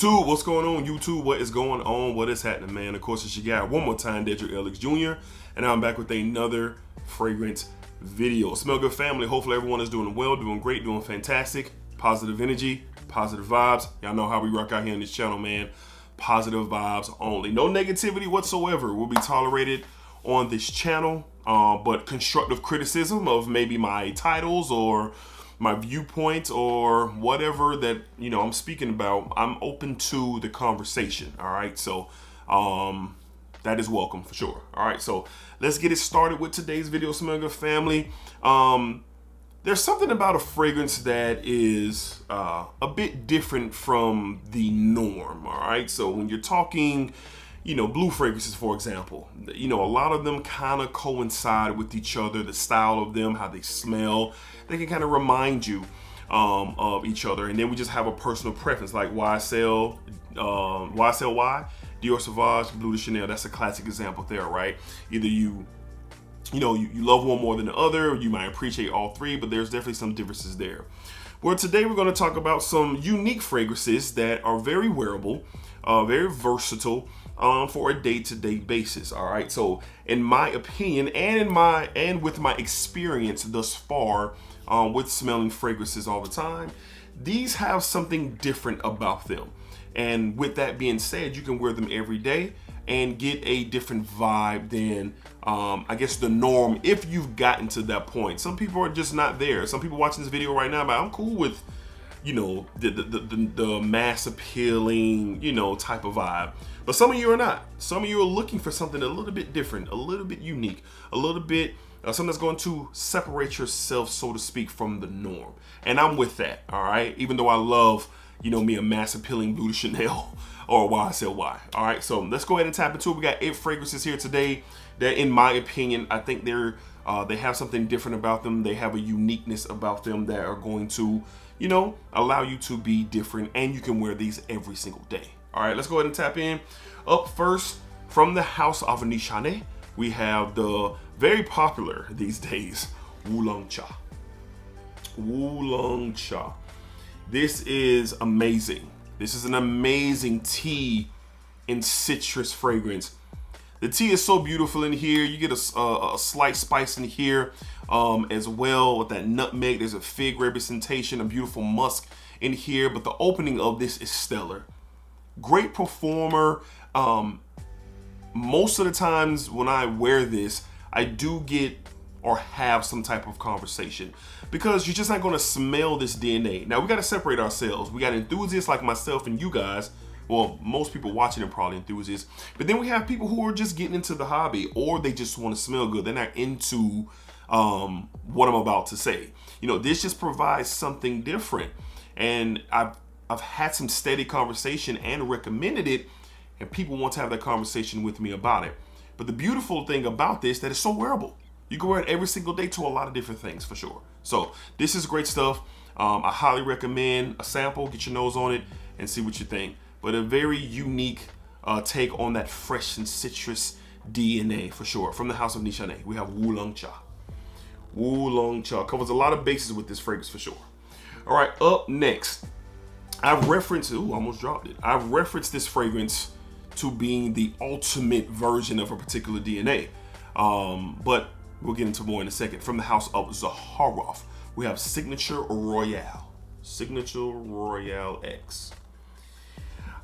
YouTube, what's going on? YouTube, what is going on? What is happening, man? Of course, it's your guy one more time, DEDRICKHJR, and I'm back with another fragrance video. Smell good, family. Hopefully everyone is doing well, doing great, doing fantastic. Positive energy, positive vibes. Y'all know how we rock out here on this channel, man. Positive vibes only. No negativity whatsoever will be tolerated on this channel, but constructive criticism of maybe my titles or my viewpoint or whatever that, you know, I'm speaking about, I'm open to the conversation. All right. So, that is welcome for sure. All right. So let's get it started with today's video, Smell Good family. There's something about a fragrance that is a bit different from the norm. All right. So when you're talking, you know, blue fragrances, for example, you know, a lot of them kind of coincide with each other, the style of them, how they smell. They can kind of remind you of each other. And then we just have a personal preference, like YSL Y, Dior Sauvage, Bleu de Chanel. That's a classic example there, right? Either you love one more than the other, or you might appreciate all three, but there's definitely some differences there. Well, today we're going to talk about some unique fragrances that are very wearable, very versatile, for a day-to-day basis. All right. So in my opinion, and with my experience thus far, with smelling fragrances all the time, these have something different about them. And with that being said, you can wear them every day and get a different vibe than, I guess, the norm if you've gotten to that point. Some people are just not there. Some people watching this video right now, but I'm cool with, you know, the mass appealing, you know, type of vibe. But some of you are not. Some of you are looking for something a little bit different, a little bit unique, a little bit something that's going to separate yourself, so to speak, from the norm. And I'm with that, all right? Even though I love, you know, me a mass appealing Bleu de Chanel or YSL Y. All right, so let's go ahead and tap into it. We got 8 fragrances here today that, in my opinion, I think they have something different about them. They have a uniqueness about them that are going to, you know, allow you to be different, and you can wear these every single day. All right, let's go ahead and tap in. Up first, from the house of Nishane, we have the very popular these days, Oolong Cha. Oolong Cha. This is amazing. This is an amazing tea and citrus fragrance. The tea is so beautiful in here. You get a slight spice in here as well with that nutmeg. There's a fig representation, a beautiful musk in here, but the opening of this is stellar. Great performer. Most of the times when I wear this, I do get or have some type of conversation, because you're just not going to smell this DNA. Now we got to separate ourselves. We got enthusiasts like myself and you guys. Well, most people watching are probably enthusiasts, but then we have people who are just getting into the hobby, or they just want to smell good. They're not into what I'm about to say. You know, this just provides something different, and I've had some steady conversation and recommended it, and people want to have that conversation with me about it. But the beautiful thing about this, that it's so wearable. You can wear it every single day to a lot of different things for sure. So this is great stuff. I highly recommend a sample, get your nose on it and see what you think. But a very unique take on that fresh and citrus DNA for sure. From the house of Nishane, we have Oolong Cha. Oolong Cha covers a lot of bases with this fragrance for sure. All right, up next, I've referenced, almost dropped it. I've referenced this fragrance to being the ultimate version of a particular DNA. But we'll get into more in a second. From the house of Zaharoff, we have Signature Royale. Signature Royale X.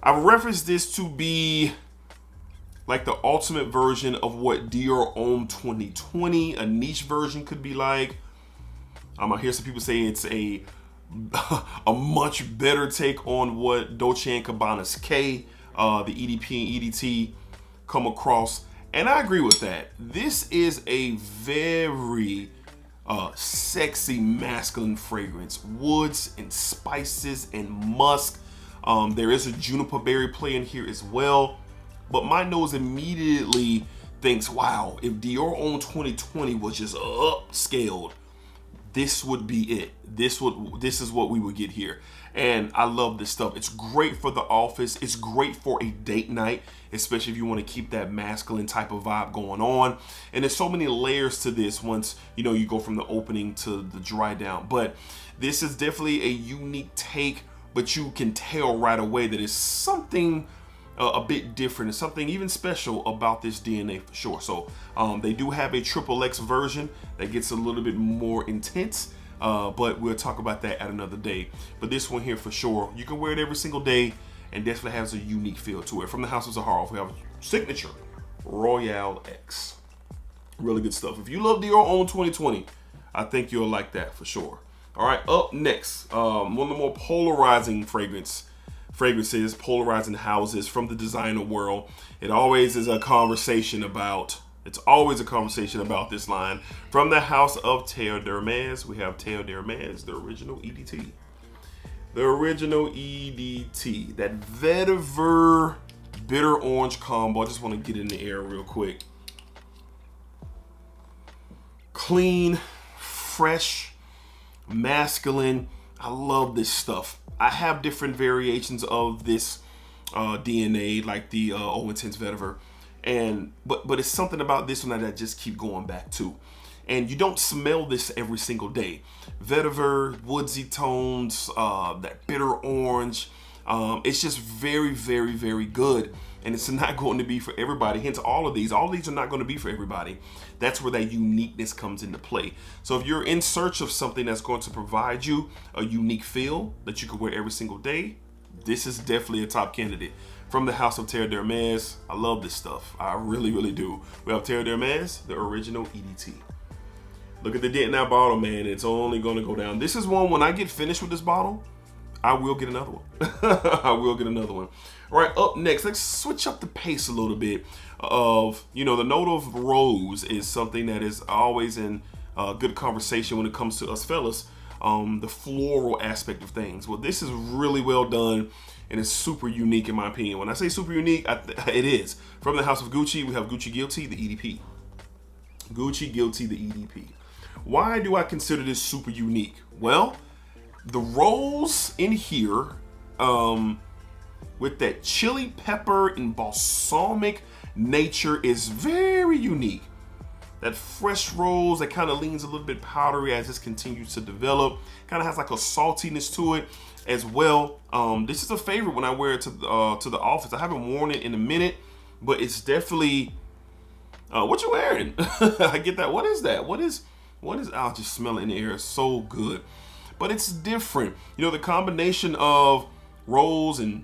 I've referenced this to be like the ultimate version of what Dior Homme 2020, a niche version, could be like. I hear some people say it's a much better take on what Dolce & Gabbana's K, the EDP and EDT come across. And I agree with that. This is a very sexy masculine fragrance. Woods and spices and musk. There is a juniper berry play in here as well. But my nose immediately thinks, wow, if Dior Homme 2020 was just upscaled, this would be it. This is what we would get here. And I love this stuff. It's great for the office. It's great for a date night, especially if you want to keep that masculine type of vibe going on. And there's so many layers to this once, you know, you go from the opening to the dry down. But this is definitely a unique take but you can tell right away that it's something a bit different and something even special about this DNA for sure. So they do have a XXX version that gets a little bit more intense, but we'll talk about that at another day. But this one here for sure, you can wear it every single day and definitely has a unique feel to it. From the House of Zahara, we have signature Royale X. Really good stuff. If you love Dior Homme 2020, I think you'll like that for sure. All right, up next, one of the more polarizing fragrances, polarizing houses from the designer world. It's always a conversation about this line. From the house of Terre d'Hermès, we have Terre d'Hermès, the original EDT. The original EDT, that vetiver bitter orange combo. I just want to get in the air real quick. Clean, fresh, masculine. I love this stuff. I have different variations of this DNA, like the Eau Intense vetiver, but it's something about this one that I just keep going back to. And you don't smell this every single day. Vetiver, woodsy tones, that bitter orange. It's just very, very, very good. And it's not going to be for everybody. Hence, all of these are not going to be for everybody. That's where that uniqueness comes into play. So if you're in search of something that's going to provide you a unique feel that you can wear every single day, this is definitely a top candidate. From the house of Terre d'Hermès, I love this stuff. I really, really do. We have Terre d'Hermès, the original EDT. Look at the dent in that bottle, man. It's only going to go down. This is one, when I get finished with this bottle, I will get another one. I will get another one. All right, up next, let's switch up the pace a little bit. The note of rose is something that is always in good conversation when it comes to us fellas. The floral aspect of things. Well, this is really well done and it's super unique in my opinion. When I say super unique, it is. From the house of Gucci, we have Gucci Guilty, the EDP. Gucci Guilty, the EDP. Why do I consider this super unique? Well, the rose in here, with that chili pepper and balsamic nature is very unique. That fresh rose that kind of leans a little bit powdery as this continues to develop. Kind of has like a saltiness to it as well. This is a favorite when I wear it to the office. I haven't worn it in a minute, but it's definitely, what you wearing? I get that. What is that? What is, I'll just smell it in the air. It's so good. But it's different. You know, the combination of rose and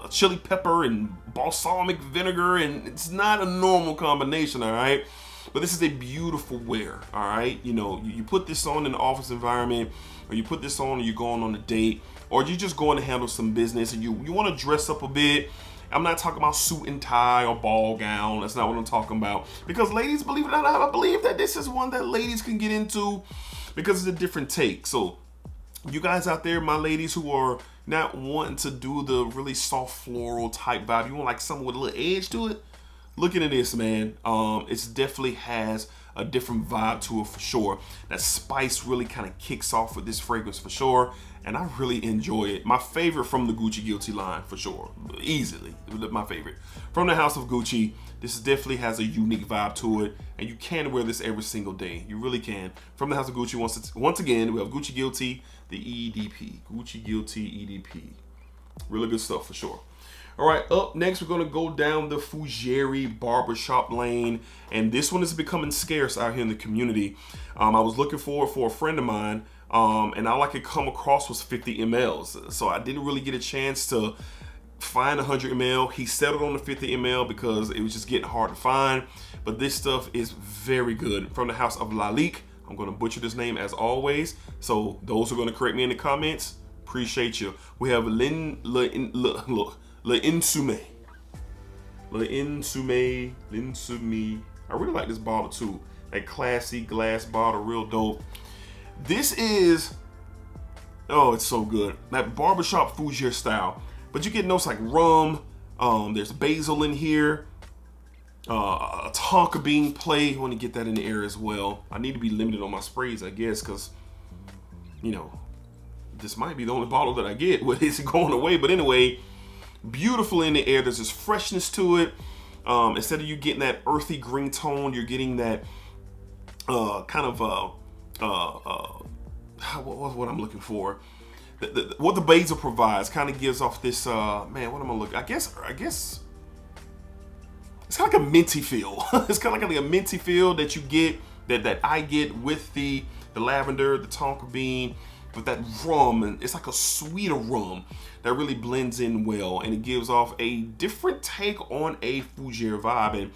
chili pepper and balsamic vinegar, and it's not a normal combination, all right? But this is a beautiful wear, all right? You know, you put this on in the office environment, or you put this on and you're going on a date, or you're just going to handle some business and you want to dress up a bit. I'm not talking about suit and tie or ball gown. That's not what I'm talking about. Because ladies, believe it or not, I believe that this is one that ladies can get into because it's a different take. So you guys out there, my ladies who are not wanting to do the really soft floral type vibe, you want like something with a little edge to it, look into this, man. It definitely has a different vibe to it for sure. That spice really kind of kicks off with this fragrance for sure, and I really enjoy it. My favorite from the Gucci Guilty line for sure, easily my favorite. From the house of Gucci, this definitely has a unique vibe to it, and you can wear this every single day. You really can. From the house of Gucci, once again, we have Gucci Guilty, the EDP. Gucci Guilty EDP. Really good stuff for sure. All right, up next, we're gonna go down the Fougere barbershop lane, and this one is becoming scarce out here in the community. I was looking for it for a friend of mine, and all I could come across was 50 mLs. So I didn't really get a chance to find 100 ml. He settled on the 50 ml because it was just getting hard to find, but this stuff is very good. From the house of Lalique, I'm gonna butcher this name as always, so those who are gonna correct me in the comments, appreciate you. We have L'Insommé. I really like this bottle too. That classy glass bottle, real dope. This is, oh, it's so good. That barbershop Fougere style. But you get notes like rum, there's basil in here, a tonka bean play. I want to get that in the air as well. I need to be limited on my sprays, I guess, because, you know, this might be the only bottle that I get with it's going away. But anyway, beautiful in the air. There's this freshness to it. Instead of you getting that earthy green tone, you're getting that kind of what I'm looking for. what the basil provides kind of gives off this, man, what am I looking? I guess it's kind of like a minty feel. It's kind of like a minty feel that you get, that I get with the lavender, the tonka bean, with that rum, and it's like a sweeter rum that really blends in well, and it gives off a different take on a fougere vibe. And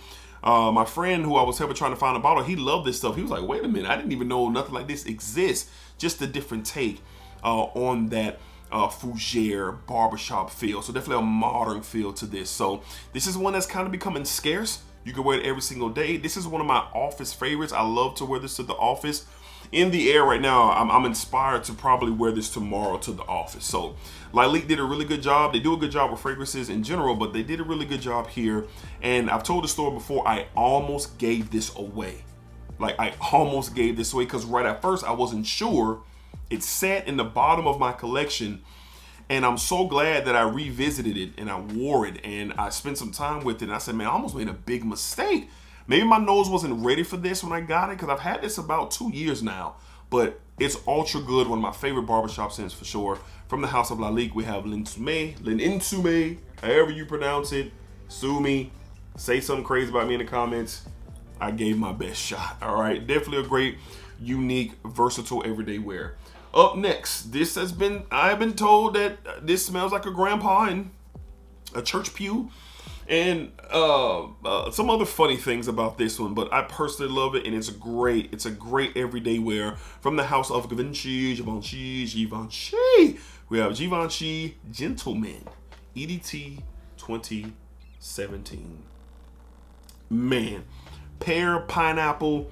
my friend who I was helping trying to find a bottle, he loved this stuff. He was like, wait a minute, I didn't even know nothing like this exists. Just a different take on that fougere barbershop feel. So definitely a modern feel to this. So this is one that's kind of becoming scarce. You can wear it every single day. This is one of my office favorites. I love to wear this to the office. In the air right now, I'm inspired to probably wear this tomorrow to the office. So Lalique did a really good job. They do a good job with fragrances in general, but they did a really good job here. And I've told the store before, I almost gave this away. Like, I almost gave this away because right at first I wasn't sure. It sat in the bottom of my collection, and I'm so glad that I revisited it and I wore it and I spent some time with it. And I said, man, I almost made a big mistake. Maybe my nose wasn't ready for this when I got it, because I've had this about 2 years now. But it's ultra good. One of my favorite barbershop scents for sure. From the house of Lalique, we have L'Insommé, however you pronounce it. Sue me. Say something crazy about me in the comments. I gave my best shot. All right. Definitely a great, unique, versatile everyday wear. Up next, I've been told that this smells like a grandpa in a church pew. And some other funny things about this one, but I personally love it, and it's a great everyday wear from the house of Givenchy. We have Givenchy Gentleman EDT 2017. Man, pear, pineapple,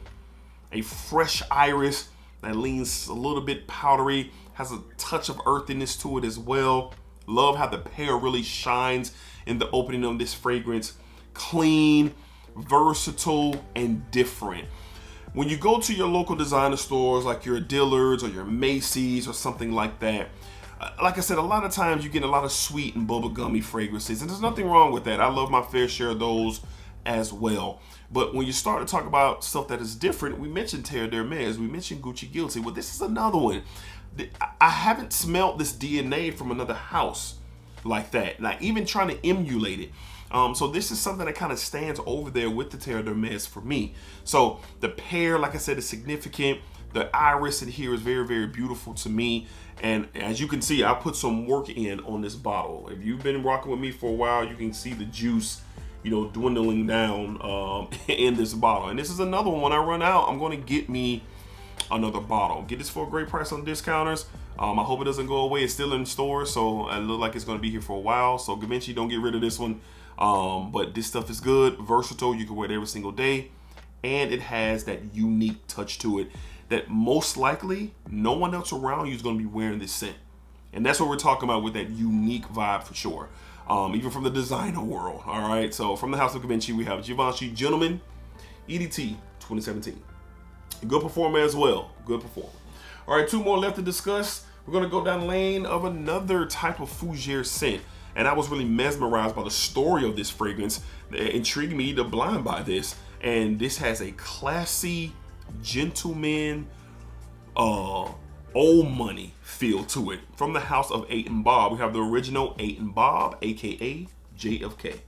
a fresh iris that leans a little bit powdery, has a touch of earthiness to it as well. Love how the pear really shines in the opening of this fragrance. Clean, versatile, and different. When you go to your local designer stores like your Dillard's or your Macy's or something like that, like I said, a lot of times you get a lot of sweet and bubblegummy fragrances, and there's nothing wrong with that. I love my fair share of those as well. But when you start to talk about stuff that is different, we mentioned Terre d'Hermès, we mentioned Gucci Guilty. Well, this is another one. I haven't smelled this DNA from another house like that, like even trying to emulate it. So this is something that kind of stands over there with the Terre d'Hermès for me. So the pear, like I said, is significant. The iris in here is very, very beautiful to me. And as you can see, I put some work in on this bottle. If you've been rocking with me for a while, you can see the juice, you know, dwindling down in this bottle. And this is another one. When I run out, I'm going to get me another bottle. Get this for a great price on discounters. I hope it doesn't go away. It's still in stores, so it looks like it's going to be here for a while. So Givenchy, don't get rid of this one. But this stuff is good, versatile. You can wear it every single day, and it has that unique touch to it that most likely no one else around you is going to be wearing this scent. And that's what we're talking about with that unique vibe for sure. Even from the designer world. All right. So from the house of Givenchy, we have Givenchy Gentleman EDT 2017. Good performer as well. Good performer. All right, 2 more left to discuss. We're going to go down the lane of another type of fougere scent. And I was really mesmerized by the story of this fragrance. It intrigued me to blind buy this. And this has a classy, gentleman, old money feel to it. From the house of 8 and Bob, we have the original 8 and Bob, aka JFK.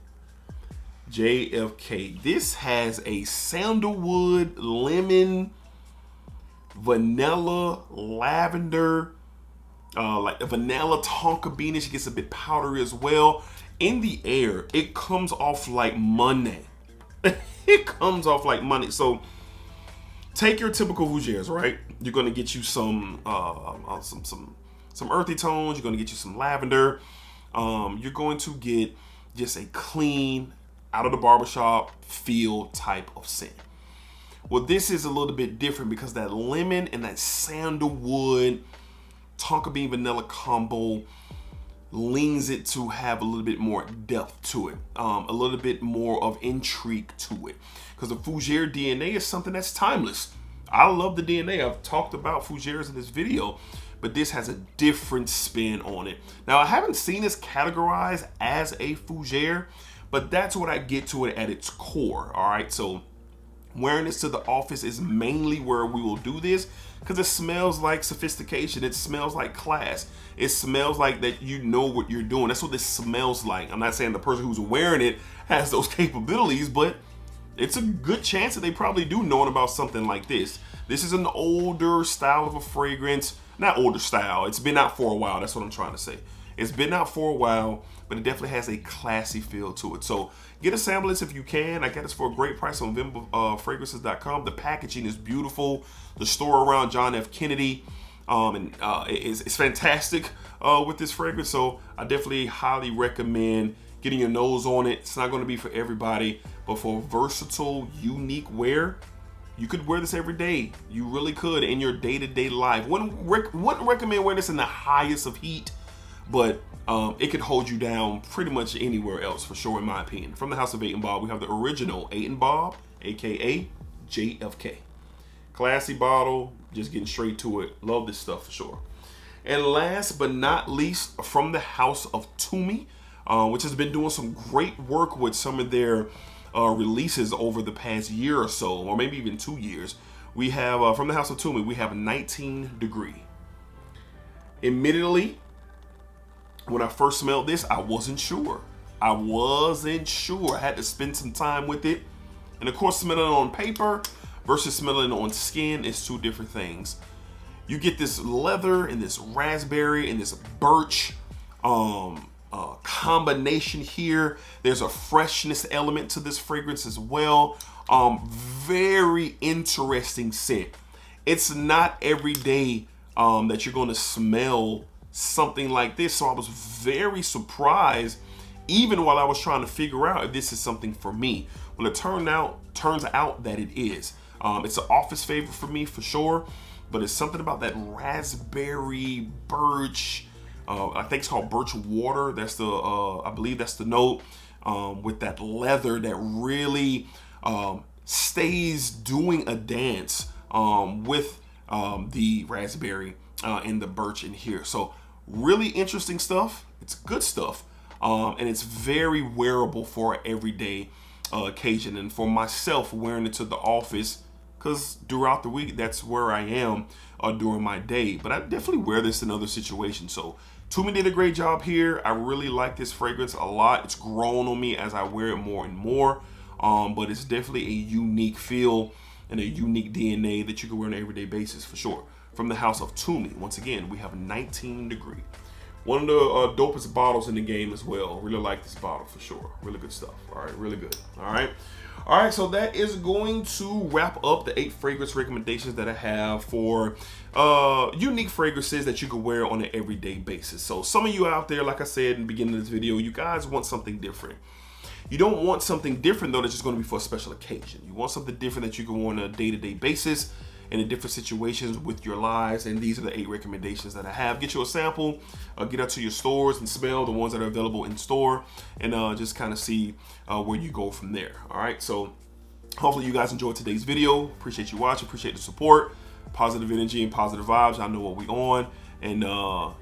JFK. This has a sandalwood, lemon, vanilla, lavender, like a vanilla tonka beanish. It gets a bit powdery as well. In the air, it comes off like money. It comes off like money. So take your typical fougères, right? You're gonna get you some earthy tones. You're gonna get you some lavender. You're going to get just a clean, out of the barbershop feel type of scent. Well, this is a little bit different because that lemon and that sandalwood tonka bean vanilla combo leans it to have a little bit more depth to it, a little bit more of intrigue to it, because the fougere DNA is something that's timeless. I love the DNA. I've talked about fougères in this video, but this has a different spin on it. Now, I haven't seen this categorized as a fougere, but that's what I get to it at its core. All right, so Wearing this to the office is mainly where we will do this because it smells like sophistication. It smells like class. It smells like that you know what you're doing. That's what this smells like. I'm not saying the person who's wearing it has those capabilities, but it's a good chance that they probably do knowing about something like this. This is an older style of a fragrance. Not older style. It's been out for a while. That's what I'm trying to say. It's been out for a while, but it definitely has a classy feel to it. So get a sample if you can. I got this for a great price on VimbaFragrances.com. The packaging is beautiful. The store around John F. Kennedy it's fantastic with this fragrance. So I definitely highly recommend getting your nose on it. It's not going to be for everybody, but for versatile, unique wear, you could wear this every day. You really could in your day-to-day life. Wouldn't recommend wearing this in the highest of heat, but it could hold you down pretty much anywhere else for sure, in my opinion. From the house of 8 and Bob, we have the original 8 and Bob, aka JFK. Classy bottle, just getting straight to it. Love this stuff for sure. And last but not least, from the house of Tumi, which has been doing some great work with some of their releases over the past year or so, or maybe even 2 years. We have, from the house of Tumi, we have 19 Degree. Admittedly, when I first smelled this, I wasn't sure. I had to spend some time with it. And of course, smelling it on paper versus smelling it on skin is two different things. You get this leather and this raspberry and this birch combination here. There's a freshness element to this fragrance as well. Very interesting scent. It's not every day that you're going to smell something like this, so I was very surprised even while I was trying to figure out if this is something for me. Well, it turns out that it is. It's an office favorite for me for sure, but it's something about that raspberry birch. I think it's called birch water. That's the I believe that's the note, with that leather that really stays doing a dance with the raspberry and the birch in here. So really interesting stuff. It's good stuff, and it's very wearable for an everyday occasion. And for myself, wearing it to the office, because throughout the week that's where I am during my day. But I definitely wear this in other situations. So Tumi did a great job here. I really like this fragrance a lot. It's grown on me as I wear it more and more. But it's definitely a unique feel and a unique DNA that you can wear on an everyday basis for sure. From the house of Tumi, once again, we have 19 Degree. One of the dopest bottles in the game as well. Really like this bottle for sure. Really good stuff. All right, really good. All right, so that is going to wrap up the 8 fragrance recommendations that I have for unique fragrances that you can wear on an everyday basis. So some of you out there, like I said in the beginning of this video, you guys want something different. You don't want something different though that's just going to be for a special occasion. You want something different that you can wear on a day-to-day basis and in different situations with your lives. And these are the 8 recommendations that I have. Get you a sample, get out to your stores and smell the ones that are available in store, and just kind of see where you go from there. All right, so hopefully you guys enjoyed today's video. Appreciate you watching, appreciate the support, positive energy and positive vibes. I know what we on, and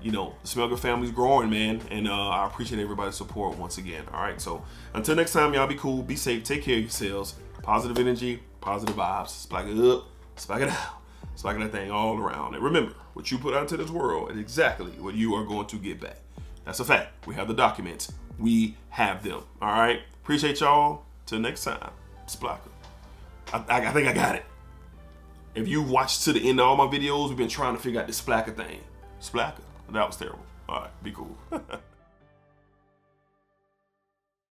you know, the Smell Good family's growing, man, and I appreciate everybody's support once again. All right, so until next time, y'all be cool, be safe, take care of yourselves, positive energy, positive vibes, spike it up, spike it out, spiking that thing all around. And remember, what you put out into this world is exactly what you are going to get back. That's a fact. We have the documents. We have them. All right. Appreciate y'all. Till next time. Splacker. I think I got it. If you watched to the end of all my videos, we've been trying to figure out this splacker thing. Splacker. That was terrible. All right. Be cool.